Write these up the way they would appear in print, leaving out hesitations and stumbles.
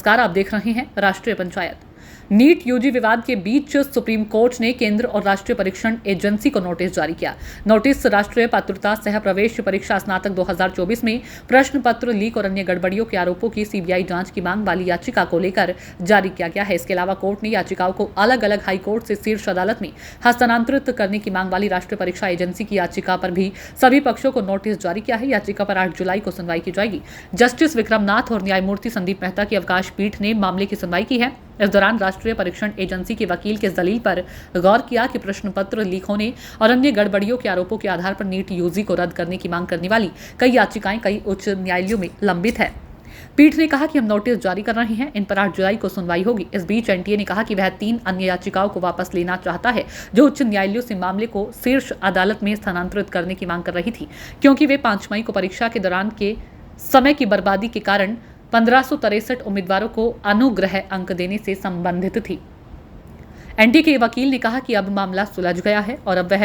नमस्कार, आप देख रहे हैं राष्ट्रीय पंचायत। नीट यूजी विवाद के बीच सुप्रीम कोर्ट ने केंद्र और राष्ट्रीय परीक्षण एजेंसी को नोटिस जारी किया। नोटिस राष्ट्रीय पात्रता सह प्रवेश परीक्षा स्नातक 2024 में प्रश्न पत्र लीक और अन्य गड़बड़ियों के आरोपों की सीबीआई जांच की मांग वाली याचिका को लेकर जारी किया गया है। इसके अलावा कोर्ट ने याचिकाओं को अलग अलग हाईकोर्ट से शीर्ष अदालत में हस्तांतरित करने की मांग वाली राष्ट्रीय परीक्षा एजेंसी की याचिका पर भी सभी पक्षों को नोटिस जारी किया है। याचिका पर 8 जुलाई को सुनवाई की जाएगी। जस्टिस विक्रमनाथ और न्यायमूर्ति संदीप मेहता की अवकाश पीठ ने मामले की सुनवाई की है। इस दौरान राष्ट्रीय परीक्षण एजेंसी के वकील के दलील पर गौर किया कि प्रश्न पत्र लीक होने और अन्य गड़बड़ियों के आरोपों के आधार पर नीट यूजी को रद्द करने की मांग करने वाली कई याचिकाएं कई उच्च न्यायालयों में लंबित है। पीठ ने कहा कि हम नोटिस जारी कर रहे हैं, इन पर 8 जुलाई को सुनवाई होगी। इस बीच एनटीए ने कहा कि वह 3 अन्य याचिकाओं को वापस लेना चाहता है जो उच्च न्यायालयों से मामले को शीर्ष अदालत में स्थानांतरित करने की मांग कर रही थी, क्योंकि वे 5 मई को परीक्षा के दौरान के समय की बर्बादी के कारण 1563 उम्मीदवारों को अनुग्रह अंक देने से संबंधित थी। एनटीए के वकील ने कहा कि अब मामला सुलझ गया है और अब वह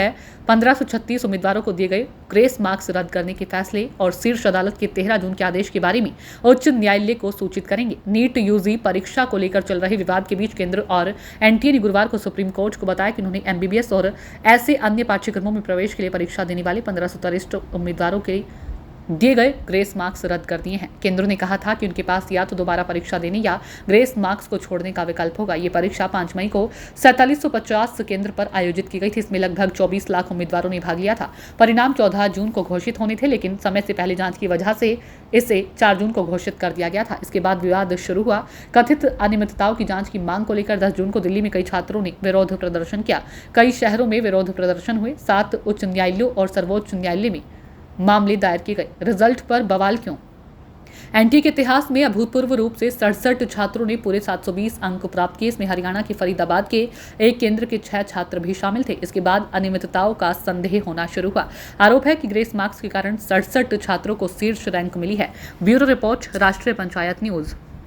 1536 उम्मीदवारों को दिए गए ग्रेस मार्क्स रद्द करने के फैसले और शीर्ष अदालत के 13 जून के आदेश के बारे में उच्च न्यायालय को सूचित करेंगे। नीट यूजी परीक्षा को लेकर चल रहे विवाद के बीच केंद्र और एनटीए ने गुरुवार को सुप्रीम कोर्ट को बताया कि उन्होंने एमबीबीएस और ऐसे अन्य पाठ्यक्रमों में प्रवेश के लिए परीक्षा देने वाले 1563 उम्मीदवारों के दिए गए ग्रेस मार्क्स रद्द कर दिए हैं। केंद्र ने कहा था कि उनके पास या तो दोबारा परीक्षा देने या ग्रेस मार्क्स को छोड़ने का विकल्प होगा। ये परीक्षा 5 मई को 4750 केंद्र पर आयोजित की गई थी। इसमें लगभग 24 लाख उम्मीदवारों ने भाग लिया था। परिणाम 14 जून को घोषित होने थे, लेकिन समय से पहले जांच की वजह से इसे 4 जून को घोषित कर दिया गया था। इसके बाद विवाद शुरू हुआ। कथित अनियमितताओं की जांच की मांग को लेकर 10 जून को दिल्ली में कई छात्रों ने विरोध प्रदर्शन किया। कई शहरों में विरोध प्रदर्शन हुए। 7 उच्च न्यायालयों और सर्वोच्च न्यायालय में मामले दायर किए गए। रिजल्ट पर बवाल क्यों? एनटीए के इतिहास में अभूतपूर्व रूप से 67 छात्रों ने पूरे 720 अंक प्राप्त किए। इसमें हरियाणा के फरीदाबाद के एक केंद्र के 6 छात्र भी शामिल थे। इसके बाद अनियमितताओं का संदेह होना शुरू हुआ। आरोप है कि ग्रेस मार्क्स के कारण 67 छात्रों को शीर्ष रैंक मिली है। ब्यूरो रिपोर्ट, राष्ट्रीय पंचायत न्यूज।